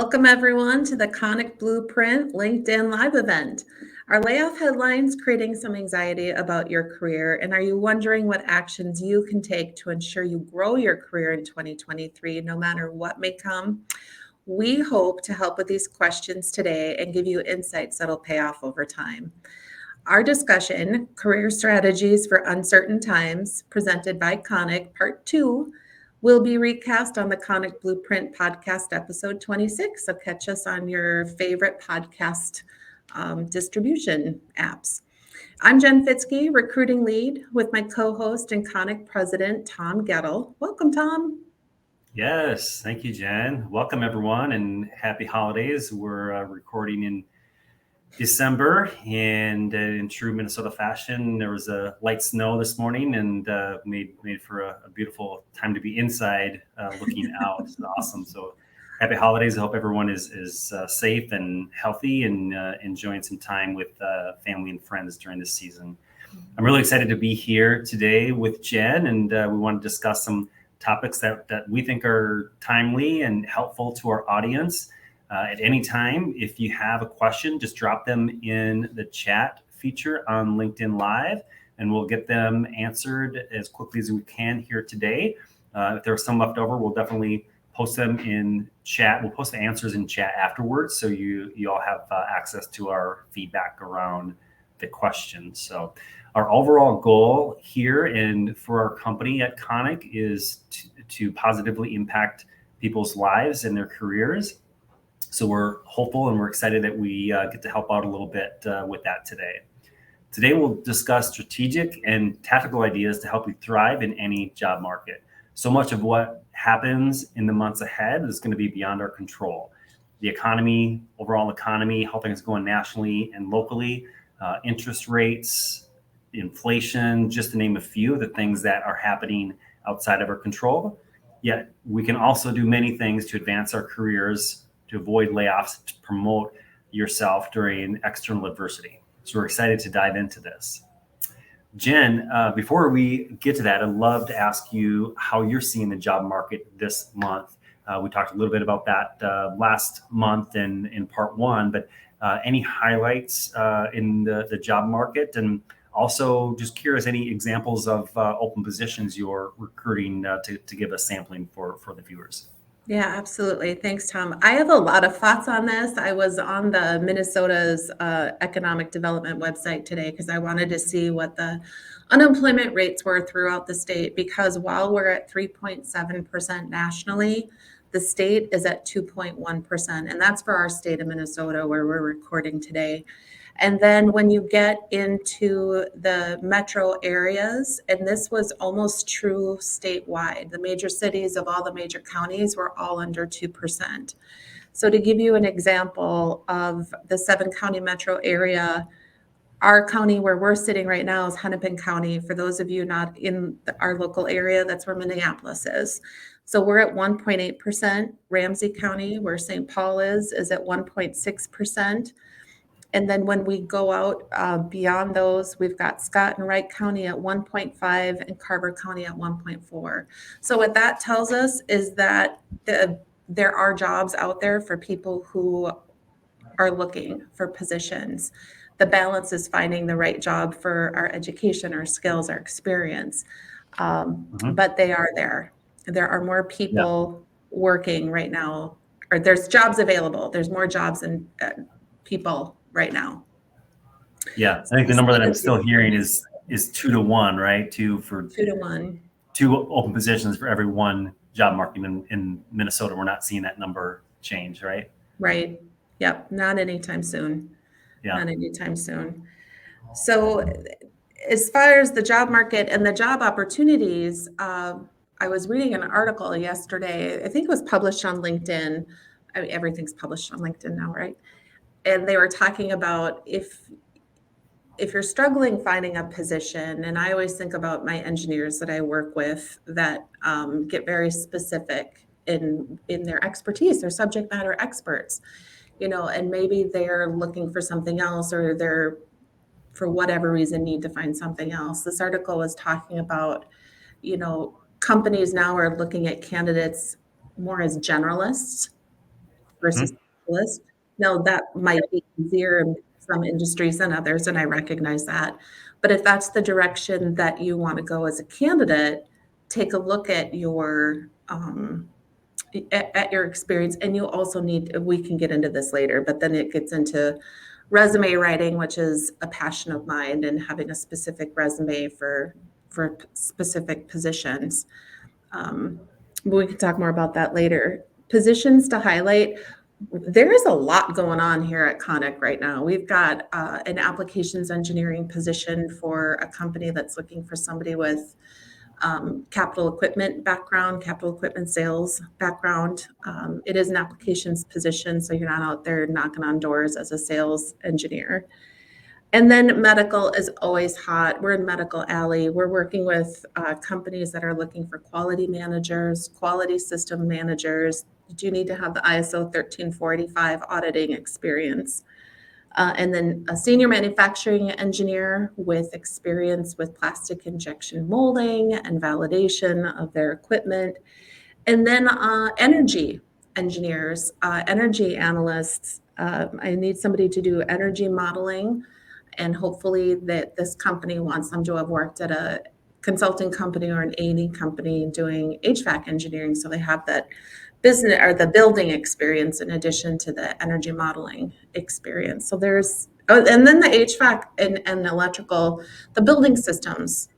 Welcome, everyone, to the Konik Blueprint LinkedIn Live event. Are layoff headlines creating some anxiety about your career? And are you wondering what actions you can take to ensure you grow your career in 2023, no matter what may come? We hope to help with these questions today and give you insights that'll pay off over time. Our discussion, Career Strategies for Uncertain Times, presented by Konik, Part 2, will be recast on the Konik Blueprint podcast episode 26. So catch us on your favorite podcast distribution apps. I'm Jen Fitzke, recruiting lead, with my co-host and Konik president, Tom Goettl. Welcome, Tom. Yes, thank you, Jen. Welcome, everyone, and happy holidays. We're recording in December, and in true Minnesota fashion, there was a light snow this morning, and made for a beautiful time to be inside, looking out. It's awesome. So, happy holidays. I hope everyone is safe and healthy, and enjoying some time with family and friends during this season. I'm really excited to be here today with Jen, and we want to discuss some topics that we think are timely and helpful to our audience. At any time, if you have a question, just drop them in the chat feature on LinkedIn Live, and we'll get them answered as quickly as we can here today. If there are some left over, we'll definitely post them in chat. We'll post the answers in chat afterwards, so you all have access to our feedback around the questions. So our overall goal here and for our company at Konik is to positively impact people's lives and their careers. So we're hopeful and we're excited that we get to help out a little bit with that today. Today, we'll discuss strategic and tactical ideas to help you thrive in any job market. So much of what happens in the months ahead is going to be beyond our control. The economy, overall economy, how things going nationally and locally, interest rates, inflation, just to name a few of the things that are happening outside of our control. Yet we can also do many things to advance our careers, to avoid layoffs, to promote yourself during external adversity. So we're excited to dive into this. Jen, before we get to that, I'd love to ask you how you're seeing the job market this month. We talked a little bit about that last month in part one, but any highlights in the job market? And also just curious, any examples of open positions you're recruiting to give us sampling for the viewers? Yeah, absolutely. Thanks, Tom. I have a lot of thoughts on this. I was on the Minnesota's economic development website today because I wanted to see what the unemployment rates were throughout the state, because while we're at 3.7% nationally, the state is at 2.1%. And that's for our state of Minnesota, where we're recording today. And then when you get into the metro areas, and this was almost true statewide, the major cities of all the major counties were all under 2%. So to give you an example of the 7-county metro area, our county where we're sitting right now is Hennepin County. For those of you not in our local area, that's where Minneapolis is. So we're at 1.8%. Ramsey County, where St. Paul is at 1.6%. And then when we go out beyond those, we've got Scott and Wright County at 1.5 and Carver County at 1.4. So what that tells us is that there are jobs out there for people who are looking for positions. The balance is finding the right job for our education, our skills, our experience. But they are there. There are more people working right now, or there's jobs available. There's more jobs than people right now. Yeah, I think the number that I'm still hearing is 2 to 1, right? 2 to 1. 2 open positions for every one job market in Minnesota. We're not seeing that number change, right? Right. Yep. Not anytime soon. Yeah. Not anytime soon. So as far as the job market and the job opportunities, I was reading an article yesterday. I think it was published on LinkedIn. I mean, everything's published on LinkedIn now, right? And they were talking about if you're struggling finding a position, and I always think about my engineers that I work with that get very specific in their expertise, they're subject matter experts, and maybe they're looking for something else, or they're, for whatever reason, need to find something else. This article was talking about, companies now are looking at candidates more as generalists versus specialist. Now, that might be easier in some industries than others, and I recognize that. But if that's the direction that you want to go as a candidate, take a look at at your experience. And you also need, we can get into this later, but then it gets into resume writing, which is a passion of mine, and having a specific resume for specific positions. But we can talk more about that later. Positions to highlight. There is a lot going on here at Konik right now. We've got an applications engineering position for a company that's looking for somebody with capital equipment background, capital equipment sales background. It is an applications position, so you're not out there knocking on doors as a sales engineer. And then medical is always hot. We're in Medical Alley. We're working with companies that are looking for quality managers, quality system managers. You do need to have the ISO 13485 auditing experience. And then a senior manufacturing engineer with experience with plastic injection molding and validation of their equipment. And then energy engineers, energy analysts. I need somebody to do energy modeling, and hopefully that this company wants them to have worked at a consulting company or an A&E company doing HVAC engineering, so they have that business or the building experience in addition to the energy modeling experience. So there's, and then the HVAC and electrical, the building systems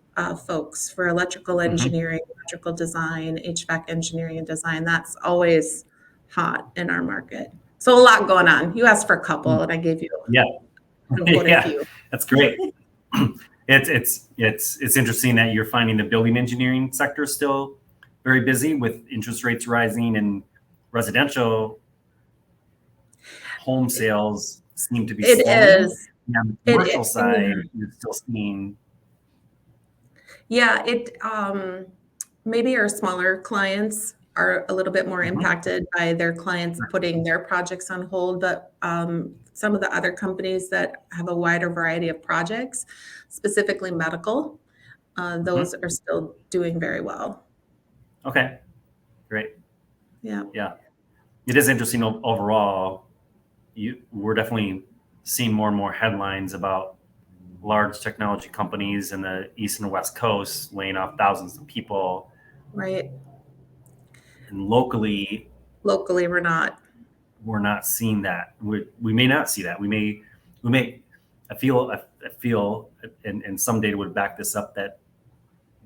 folks for electrical engineering, electrical design, HVAC engineering and design, that's always hot in our market. So a lot going on. You asked for a couple and I gave you a few. That's great. It's interesting that you're finding the building engineering sector still very busy with interest rates rising, and residential home sales seem to be slowing. It is. And on the commercial side, you're still seeing. Yeah, maybe our smaller clients are a little bit more impacted by their clients putting their projects on hold, but some of the other companies that have a wider variety of projects, specifically medical, those are still doing very well. Okay, great. Yeah. It is interesting overall. We're definitely seeing more and more headlines about large technology companies in the East and West Coast laying off thousands of people. Right. And locally, we're not seeing that. We may not see that. We may. I feel, and some data would back this up, that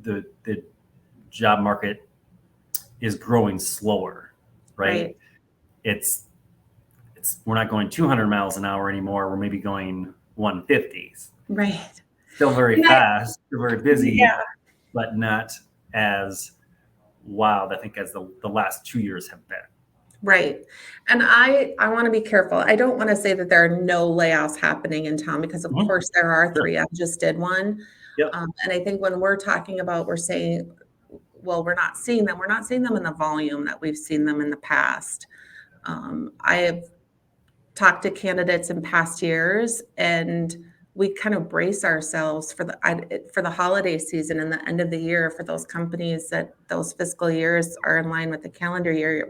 the job market is growing slower, right? It's we're not going 200 miles an hour anymore. We're maybe going 150s. Right. Still very fast, still very busy, but not as wild, I think, as the last 2 years have been. Right. And I want to be careful. I don't want to say that there are no layoffs happening in town, because of course there are 3. I just did one. Yep. And I think when we're talking about, we're saying, well, we're not seeing them in the volume that we've seen them in the past. I have talked to candidates in past years, and we kind of brace ourselves for the holiday season and the end of the year for those companies that those fiscal years are in line with the calendar year.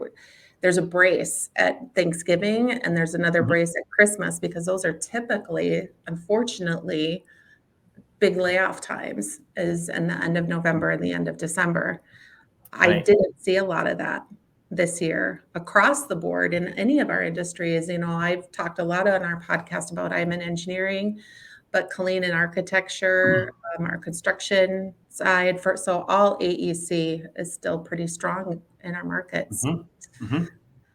There's a brace at Thanksgiving and there's another brace at Christmas, because those are typically, unfortunately, big layoff times, is in the end of November and the end of December. I didn't see a lot of that this year across the board in any of our industries. I've talked a lot on our podcast about I'm in engineering, but Colleen in architecture, our construction side, so all AEC is still pretty strong in our markets.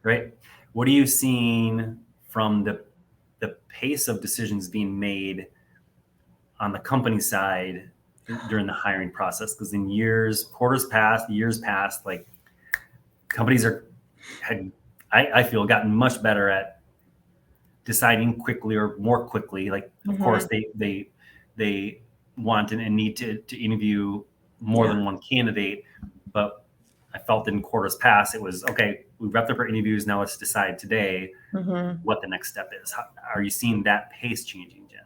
Great. What are you seeing from the pace of decisions being made on the company side during the hiring process? Because in years past, like, companies had I feel gotten much better at deciding quickly or more quickly. Like, of course, they want and need to interview more than one candidate, but I felt in quarters past it was okay. We wrapped up our interviews. Now let's decide today what the next step is. Are you seeing that pace changing, Jen?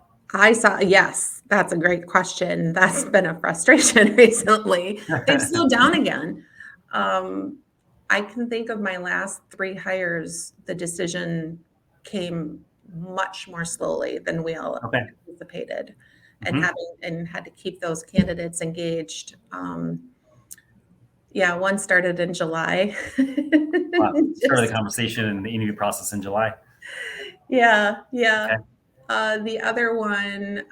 Yes, that's a great question. That's been a frustration recently. They've slowed down again. I can think of my last 3 hires, the decision came much more slowly than we all Okay. anticipated, and Hmm. had to keep those candidates engaged. Yeah, one started in July. Wow. Started the Just conversation and the interview process in July. yeah, yeah. Okay. The other one,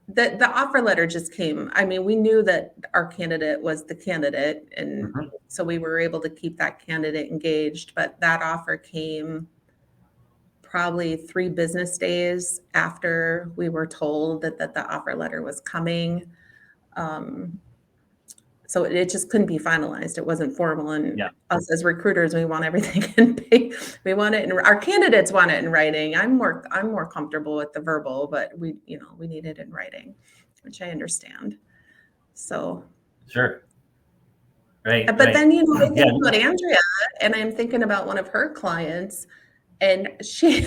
the offer letter just came. I mean, we knew that our candidate was the candidate, and Hmm. so we were able to keep that candidate engaged. But that offer came probably 3 business days after we were told that the offer letter was coming. Um, so it just couldn't be finalized. It wasn't formal, and Yeah. us as recruiters, we want everything in we want it, and our candidates want it in writing. I'm more comfortable with the verbal, but we need it in writing, which I understand. So, Sure. Right. but Right. then I Yeah. think about Andrea, and I'm thinking about one of her clients, and she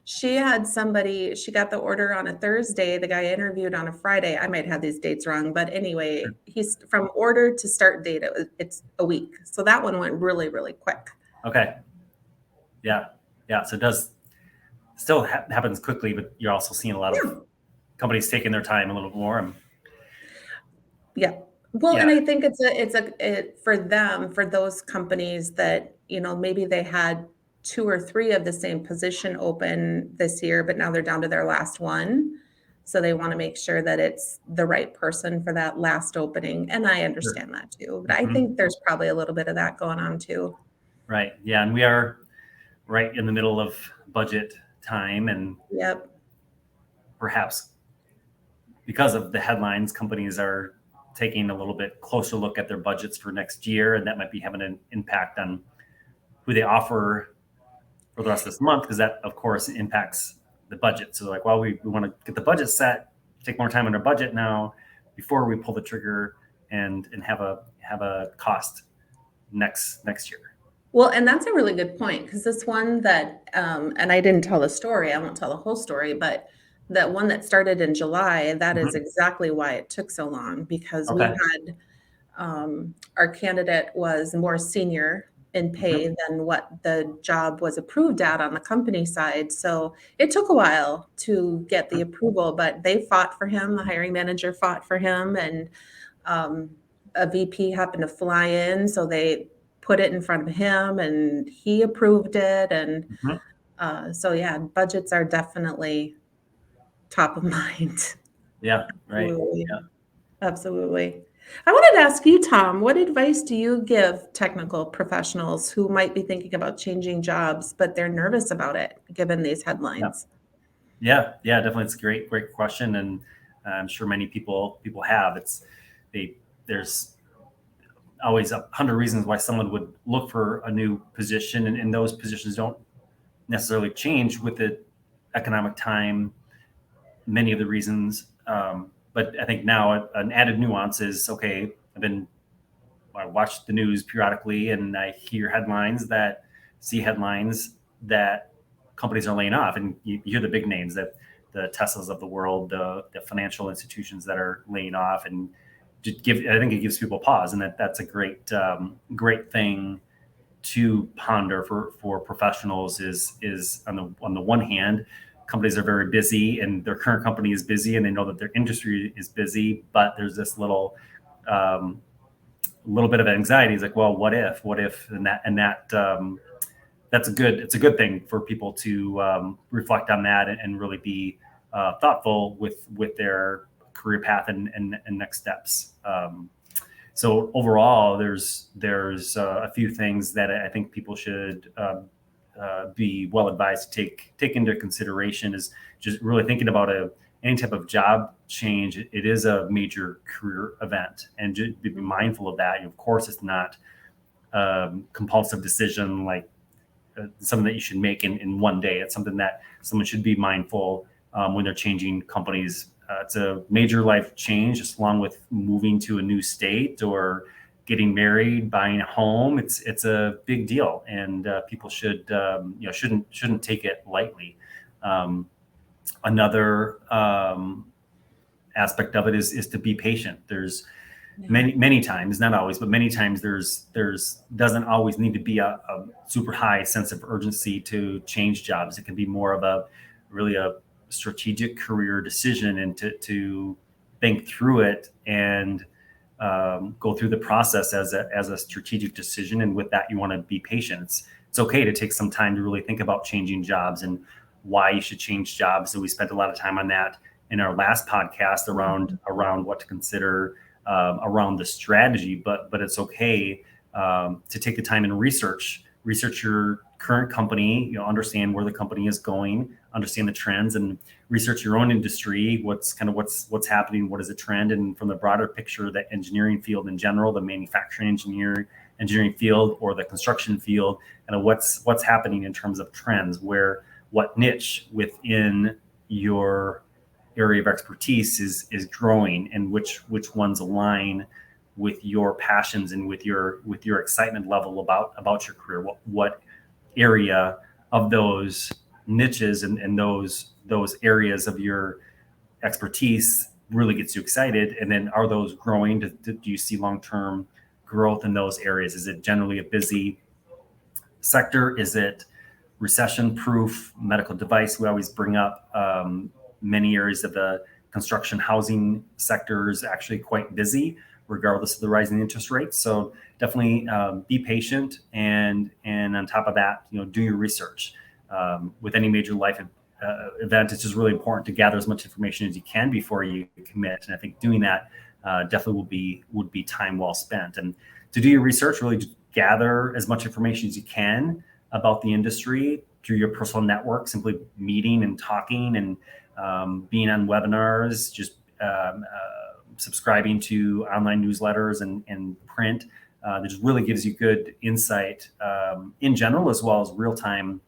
she had somebody, she got the order on a Thursday, the guy interviewed on a Friday. I might have these dates wrong, but anyway, he's from order to start date, it's a week. So that one went really, really quick. Okay. Yeah. Yeah. So it does still happens quickly, but you're also seeing a lot of Yeah. companies taking their time a little more. Yeah. Well, Yeah. and I think for them, for those companies that, maybe they had 2 or 3 of the same position open this year, but now they're down to their last one. So they want to make sure that it's the right person for that last opening. And I Sure. understand that too. But I Hmm. think there's probably a little bit of that going on too. Right. Yeah. And we are right in the middle of budget time, and Yep. perhaps because of the headlines, companies are taking a little bit closer look at their budgets for next year, and that might be having an impact on who they offer for the rest of this month, because that, of course, impacts the budget. So, like, well, we want to get the budget set, take more time on our budget now before we pull the trigger and have a cost next year. Well, and that's a really good point, because this one that, and I didn't tell the story, I won't tell the whole story, but that one that started in July, that is Hmm. exactly why it took so long, because we Okay. had, our candidate was more senior in pay Hmm. than what the job was approved at on the company side. So it took a while to get the approval, but they fought for him. The hiring manager fought for him, and um, a VP happened to fly in, so they put it in front of him, and he approved it. And Hmm. so, yeah, budgets are definitely top of mind. Yeah. Right. Absolutely. Yeah. Absolutely. I wanted to ask you, Tom, what advice do you give technical professionals who might be thinking about changing jobs, but they're nervous about it given these Yeah. headlines? Yeah. Definitely, it's a great question, and I'm sure many people have. There's always 100 reasons why someone would look for a new position, and those positions don't necessarily change with the economic time. Many of the reasons, but I think now an added nuance is, okay, I watch the news periodically, and I see headlines that companies are laying off, and you hear the big names, that the Teslas of the world, the financial institutions that are laying off, and I think it gives people pause, and that's a great thing to ponder for professionals. Is on the one hand, companies are very busy, and their current company is busy, and they know that their industry is busy, but there's this little bit of anxiety. It's like, well, what if, and it's a good thing for people to reflect on that, and really be thoughtful with their career path and next steps. So overall, there's a few things that I think people should be well advised to take into consideration. Is just really thinking about any type of job change. It is a major career event, and just be mindful of that. Of course, it's not compulsive decision, like something that you should make in one day. It's something that someone should be mindful when they're changing companies. It's a major life change, just along with moving to a new state or getting married, buying a home. It's a big deal, and people shouldn't take it lightly. Another aspect of it is to be patient. Yeah. Many times, not always, but many times there's doesn't always need to be a super high sense of urgency to change jobs. It can be more of a really a strategic career decision, and to think through it and go through the process as a strategic decision. And with that, you want to be patient. It's okay to take some time to really think about changing jobs and why you should change jobs. And we spent a lot of time on that in our last podcast around what to consider around the strategy. But it's okay to take the time and research your current company, understand where the company is going, understand the trends, and research your own industry. What's happening, what is a trend, and from the broader picture, the engineering field in general, the manufacturing engineering field, or the construction field, and what's happening in terms of trends, what niche within your area of expertise is growing, and which ones align with your passions and with your excitement level about your career. What area of those niches and those areas of your expertise really gets you excited? And then, are those growing? Do you see long-term growth in those areas? Is it generally a busy sector? Is it recession-proof? Medical device, we always bring up. Many areas of the construction housing sector is actually quite busy, regardless of the rising interest rates. So definitely be patient, and on top of that, do your research. With any major life event, it's just really important to gather as much information as you can before you commit. And I think doing that definitely would be time well spent. And to do your research, really just gather as much information as you can about the industry through your personal network, simply meeting and talking, and being on webinars, just subscribing to online newsletters and print. That just really gives you good insight in general, as well as real-time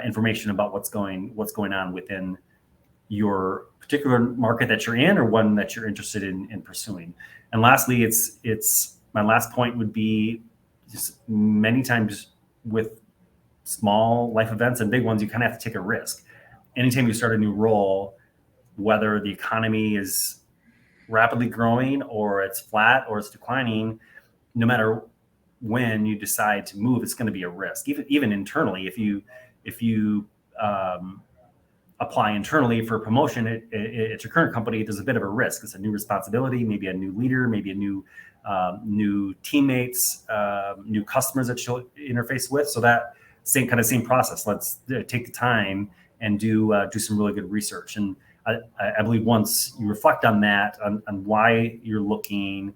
information about what's going on within your particular market that you're in, or one that you're interested in pursuing. And lastly, it's my last point would be, just many times with small life events and big ones, you kind of have to take a risk. Anytime you start a new role, whether the economy is rapidly growing or it's flat or it's declining, no matter when you decide to move, it's going to be a risk. Even internally, if you apply internally for a promotion at your current company, there's a bit of a risk. It's a new responsibility, maybe a new leader, maybe a new teammates, new customers that you'll interface with. So that same process. Let's take the time and do some really good research. And I believe once you reflect on that, on why you're looking,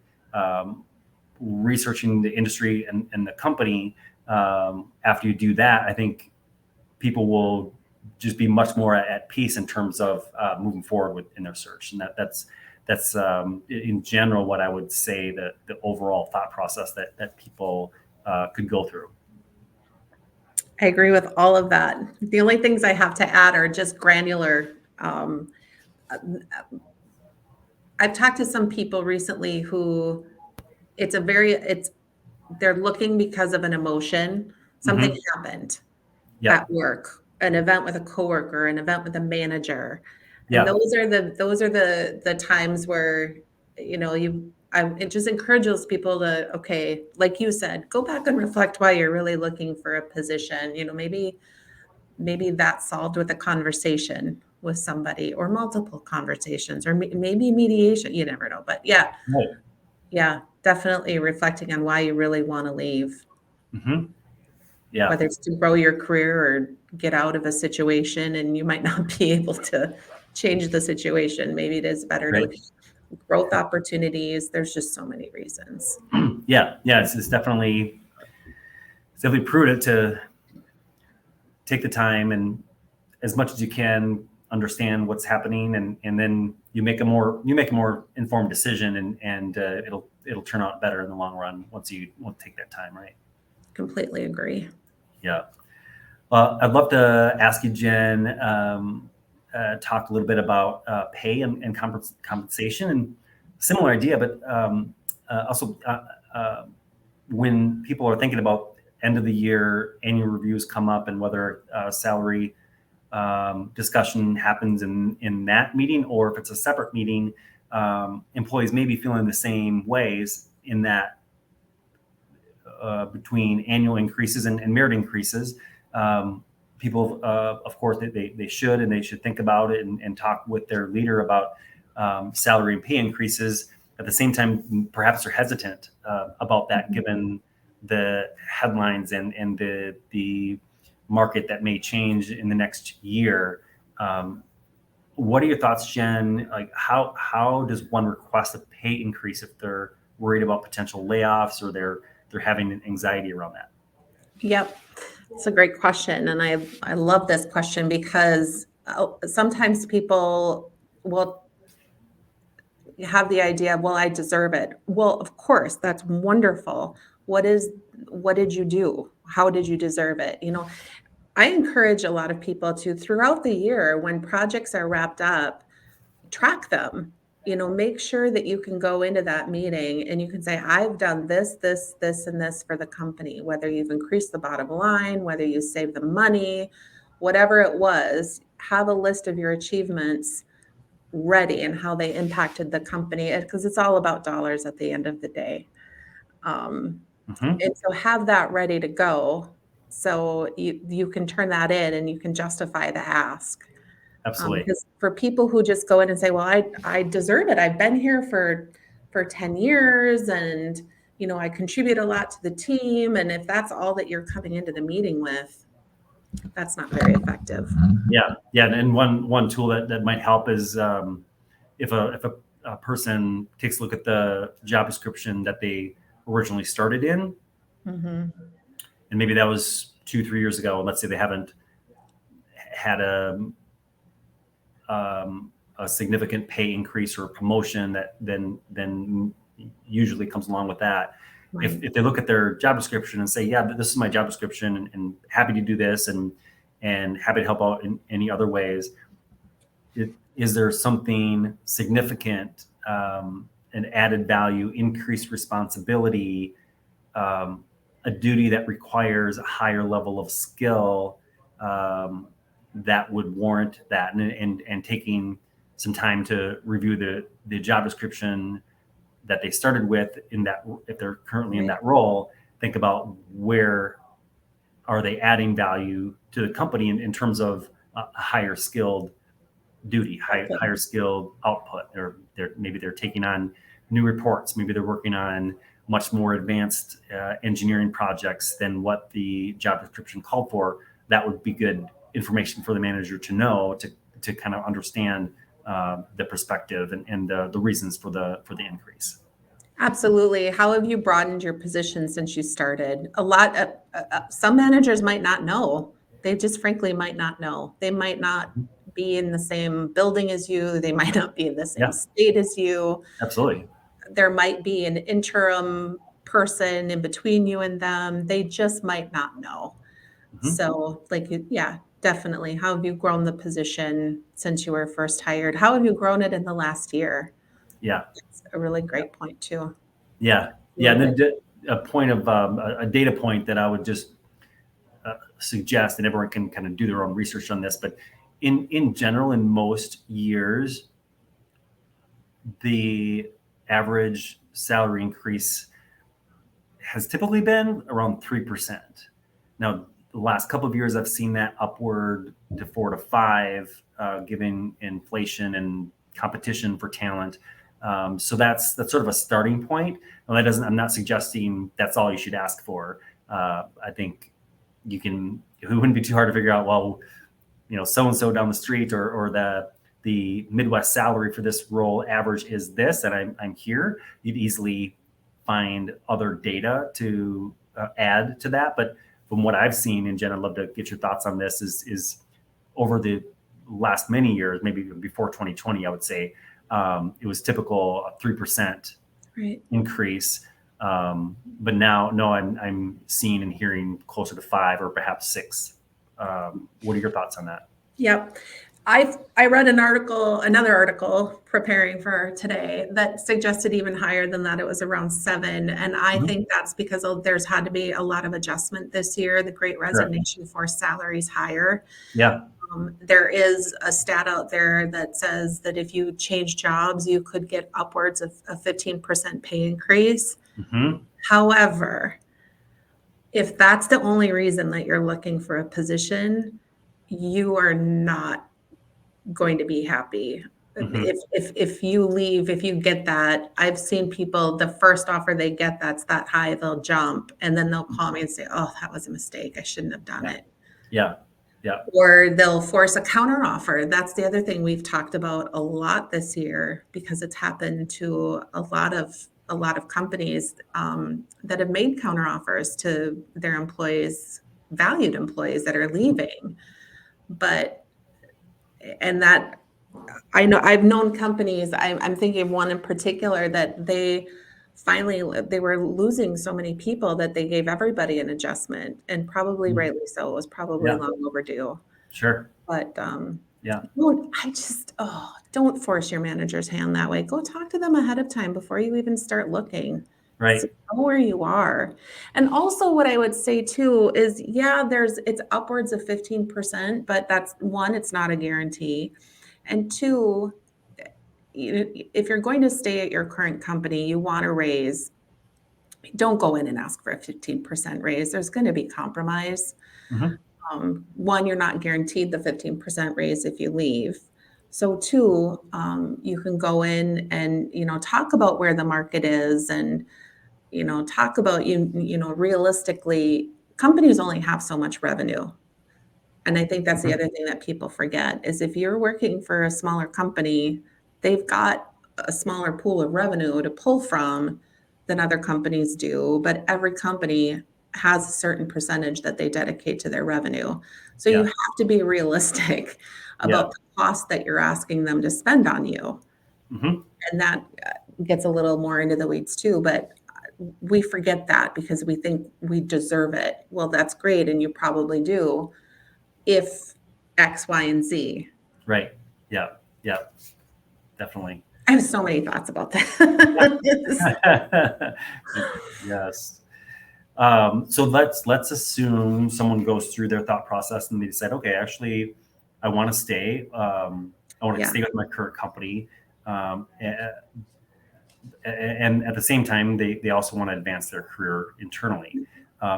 researching the industry and the company, after you do that, I think people will just be much more at peace in terms of moving forward in their search. And that's in general what I would say that the overall thought process that people could go through. I agree with all of that. The only things I have to add are just granular. I've talked to some people recently who they're looking because of an emotion. Something happened at work, an event with a coworker, an event with a manager. And those are the times where, I just encourage those people to, okay, like you said, go back and reflect why you're really looking for a position. Maybe that's solved with a conversation with somebody, or multiple conversations, or maybe mediation. You never know. But yeah, definitely reflecting on why you really want to leave. Mm-hmm. Yeah. Whether it's to grow your career or get out of a situation and you might not be able to change the situation. Maybe it is better to growth opportunities. There's just so many reasons. Yeah. It's definitely prudent to take the time and, as much as you can, understand what's happening, and then you make a more informed decision, and it'll turn out better in the long run once you take that time, right? Completely agree. Yeah. Well, I'd love to ask you, Jen, talk a little bit about pay and compensation, and similar idea, but also when people are thinking about end of the year, annual reviews come up, and whether salary discussion happens in that meeting, or if it's a separate meeting, employees may be feeling the same ways in that between annual increases and merit increases. People, of course, they should and they should think about it and talk with their leader about salary and pay increases. At the same time, perhaps they're hesitant about that, given the headlines and the market that may change in the next year. What are your thoughts, Jen? Like, how does one request a pay increase if they're worried about potential layoffs or they're having anxiety around that? Yep. It's a great question. And I love this question because sometimes people will have the idea, well, I deserve it. Well, of course, that's wonderful. What did you do? How did you deserve it? I encourage a lot of people to, throughout the year, when projects are wrapped up, track them. Make sure that you can go into that meeting and you can say, I've done this, this, this, and this for the company, whether you've increased the bottom line, whether you saved them money, whatever it was, have a list of your achievements ready and how they impacted the company, because it's all about dollars at the end of the day. And so have that ready to go so you can turn that in and you can justify the ask. Absolutely. Because for people who just go in and say, well, I deserve it. I've been here for 10 years and, I contribute a lot to the team. And if that's all that you're coming into the meeting with, that's not very effective. Yeah. And one tool that might help is if a person takes a look at the job description that they originally started in, and maybe that was 2-3 years ago, and let's say they haven't had a significant pay increase or promotion that then usually comes along with that. Right. If they look at their job description and say, yeah, this is my job description and happy to do this and happy to help out in any other ways, is there something significant, an added value, increased responsibility, a duty that requires a higher level of skill that would warrant that, and taking some time to review the job description that they started with in that, if they're currently in that role, think about where are they adding value to the company in terms of a higher skilled duty, higher skilled output, or maybe they're taking on new reports, maybe they're working on much more advanced engineering projects than what the job description called for. That would be good information for the manager to know, to kind of understand the perspective and the reasons for the increase. Absolutely. How have you broadened your position since you started? Some managers might not know. They just frankly might not know. They might not be in the same building as you. They might not be in the same state as you. Absolutely. There might be an interim person in between you and them. They just might not know. So definitely. How have you grown the position since you were first hired? How have you grown it in the last year? Yeah. It's a really great point too. Yeah. And then a point of a data point that I would just suggest, and everyone can kind of do their own research on this, but in general, in most years, the average salary increase has typically been around 3%. Now, the last couple of years, I've seen that upward to 4 to 5, given inflation and competition for talent. So that's sort of a starting point. Well, I'm not suggesting that's all you should ask for. I think it wouldn't be too hard to figure out, well, so-and-so down the street or the Midwest salary for this role average is this, and I'm here. You'd easily find other data to add to that. But from what I've seen, and Jen, I'd love to get your thoughts on this, is over the last many years, maybe before 2020, I would say, it was typical a 3% increase. But now, no, I'm seeing and hearing closer to 5 or perhaps 6. What are your thoughts on that? Yep. I read another article preparing for today that suggested even higher than that. It was around 7. And I think that's because there's had to be a lot of adjustment this year. The Great Resignation forced salaries higher. Yeah. There is a stat out there that says that if you change jobs, you could get upwards of a 15% pay increase. Mm-hmm. However, if that's the only reason that you're looking for a position, you are not going to be happy. Mm-hmm. If you leave, if you get that, I've seen people, the first offer they get that's that high, they'll jump and then they'll call me and say, oh, that was a mistake. I shouldn't have done Yeah. it. Yeah. Yeah. Or they'll force a counter offer. That's the other thing we've talked about a lot this year because it's happened to a lot of companies that have made counter offers to their employees, valued employees that are leaving. But and that I know I've known companies. I'm thinking of one in particular that they were losing so many people that they gave everybody an adjustment, and probably Mhm. rightly so. It was probably Yeah. long overdue. Sure. But Yeah. don't force your manager's hand that way. Go talk to them ahead of time before you even start looking. Right. Know where you are. And also what I would say too is, yeah, it's upwards of 15%, but that's one, it's not a guarantee. And two, if you're going to stay at your current company, you want to raise, don't go in and ask for a 15% raise. There's going to be compromise. Mm-hmm. One, you're not guaranteed the 15% raise if you leave. So two, you can go in and, talk about where the market is and, talk about, realistically, companies only have so much revenue. And I think that's the Mm-hmm. other thing that people forget is if you're working for a smaller company, they've got a smaller pool of revenue to pull from than other companies do, but every company has a certain percentage that they dedicate to their revenue. So you Yeah. have to be realistic Yeah. about the cost that you're asking them to spend on you. Mm-hmm. And that gets a little more into the weeds too, but we forget that because we think we deserve it. Well, that's great, and you probably do if X, Y, and Z. Right. Yeah. Yeah. Definitely. I have so many thoughts about that. Yes. So let's assume someone goes through their thought process and they decide, okay, actually, I want to stay. I want to Yeah. stay with my current company, and at the same time, they also want to advance their career internally.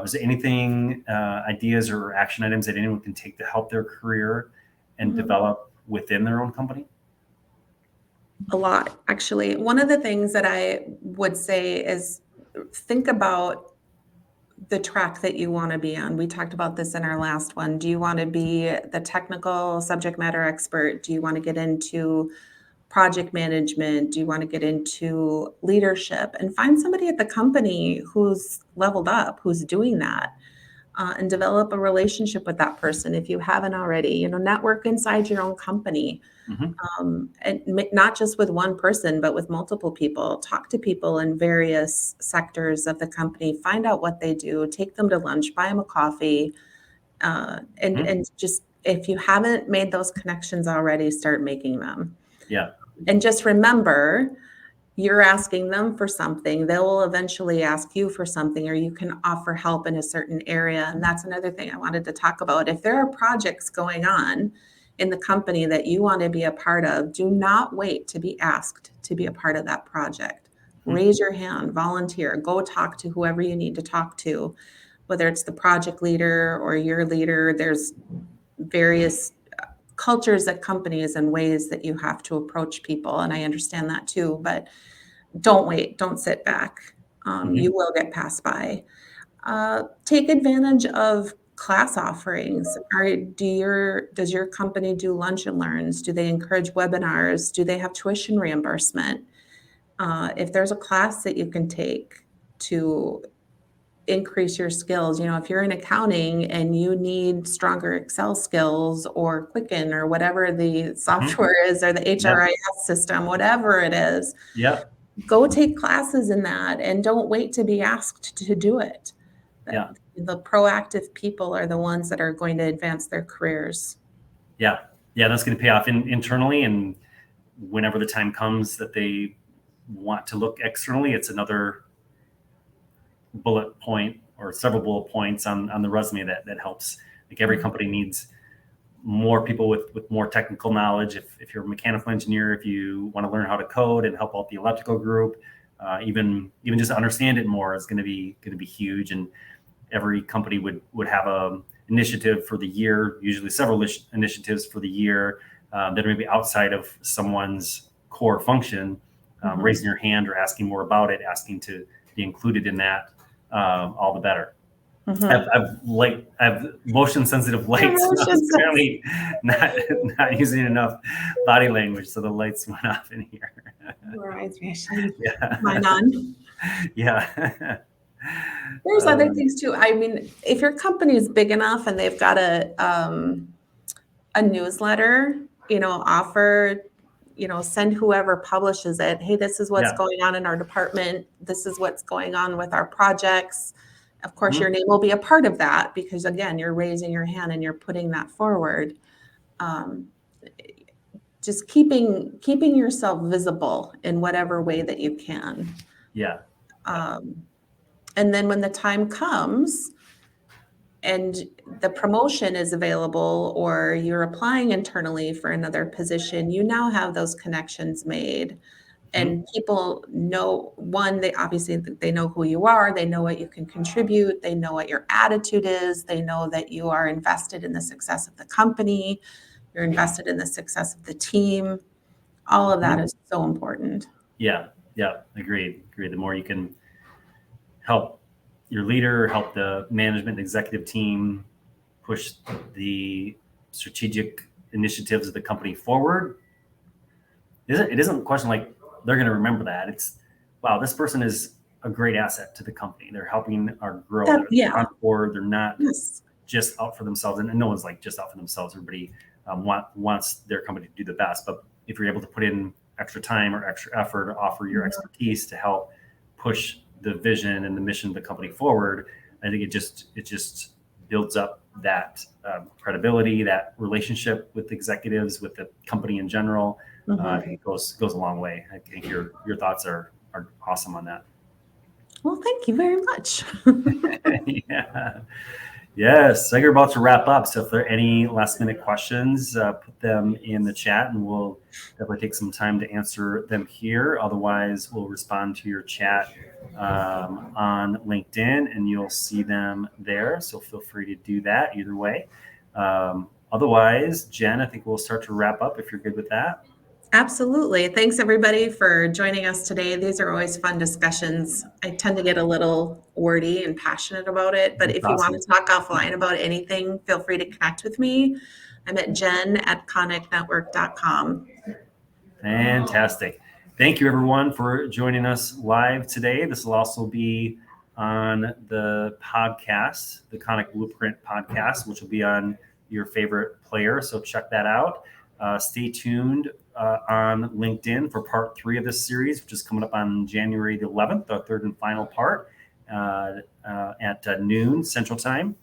Is there anything, ideas or action items that anyone can take to help their career and Mhm. develop within their own company? A lot, actually. One of the things that I would say is think about the track that you want to be on. We talked about this in our last one. Do you want to be the technical subject matter expert? Do you want to get into project management? Do you want to get into leadership? And find somebody at the company who's leveled up, who's doing that, and develop a relationship with that person if you haven't already. Network inside your own company, Mm-hmm. and not just with one person, but with multiple people. Talk to people in various sectors of the company. Find out what they do. Take them to lunch. Buy them a coffee. And Mm-hmm. and just if you haven't made those connections already, start making them. Yeah. And just remember, you're asking them for something. They will eventually ask you for something, or you can offer help in a certain area. And that's another thing I wanted to talk about. If there are projects going on in the company that you want to be a part of, do not wait to be asked to be a part of that project. Mm-hmm. Raise your hand, volunteer, go talk to whoever you need to talk to, whether it's the project leader or your leader. There's various cultures at companies and ways that you have to approach people. And I understand that too, but don't wait, don't sit back. Mm-hmm. You will get passed by. Take advantage of class offerings. Does your company do lunch and learns? Do they encourage webinars? Do they have tuition reimbursement? If there's a class that you can take to increase your skills, if you're in accounting and you need stronger Excel skills or Quicken or whatever the Mm-hmm. software is or the Yeah. HRIS system, whatever it is, Yeah. go take classes in that and don't wait to be asked to do it. Yeah. The proactive people are the ones that are going to advance their careers. Yeah. Yeah. That's going to pay off internally. And whenever the time comes that they want to look externally, it's another bullet point or several bullet points on the resume that helps. Like every company needs more people with more technical knowledge. If you're a mechanical engineer, if you want to learn how to code and help out the electrical group, even just understand it more is going to be huge. And every company would have a initiative for the year, usually several initiatives for the year that are maybe outside of someone's core function. Raising your hand or asking more about it, asking to be included in that, all the better. I've motion sensitive lights. I was apparently not using enough body language, so the lights went off in here. Yeah. Mine on. Yeah. There's other things too. I mean, if your company is big enough and they've got a newsletter, offer, send whoever publishes it. Hey, this is what's going on in our department. This is what's going on with our projects. Of course, your name will be a part of that because, again, you're raising your hand and you're putting that forward. Just keeping yourself visible in whatever way that you can. Yeah. And then when the time comes and the promotion is available or you're applying internally for another position, you now have those connections made. And people know, they obviously know who you are. They know what you can contribute. They know what your attitude is. They know that you are invested in the success of the company. You're invested in the success of the team. All of that is so important. Yeah. Agreed. The more you can help your leader, help the management executive team push the strategic initiatives of the company forward. It isn't a question like they're going to remember that. It's, wow, this person is a great asset to the company. They're helping our growth. They're on board. They're not just out for themselves. And no one's like just out for themselves. Everybody wants their company to do the best. But if you're able to put in extra time or extra effort, offer your expertise to help push the vision and the mission of the company forward, I think it just builds up that credibility, that relationship with executives, with the company in general. It goes a long way. I think your thoughts are awesome on that. Well, thank you very much. Yeah. Yes, so you're about to wrap up. So if there are any last minute questions, put them in the chat and we'll definitely take some time to answer them here. Otherwise, we'll respond to your chat on LinkedIn and you'll see them there. So feel free to do that either way. Otherwise, Jen, I think we'll start to wrap up if you're good with that. Absolutely. Thanks, everybody, for joining us today. These are always fun discussions. I tend to get a little wordy and passionate about it, but if you want to talk offline about anything, feel free to connect with me. I'm at jen@koniknetwork.com. Fantastic. Thank you, everyone, for joining us live today. This will also be on the podcast, the Konik Blueprint podcast, which will be on your favorite player. So check that out. Stay tuned on LinkedIn for part 3 of this series, which is coming up on January the 11th, the third and final part at noon Central Time.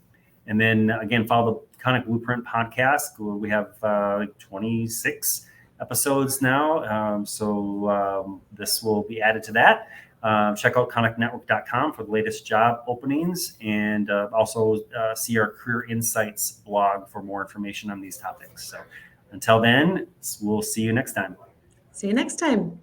And then again, follow the Konik Blueprint podcast. We have 26 episodes now. So this will be added to that. Check out koniknetwork.com for the latest job openings and also see our Career Insights blog for more information on these topics. So until then, we'll see you next time. See you next time.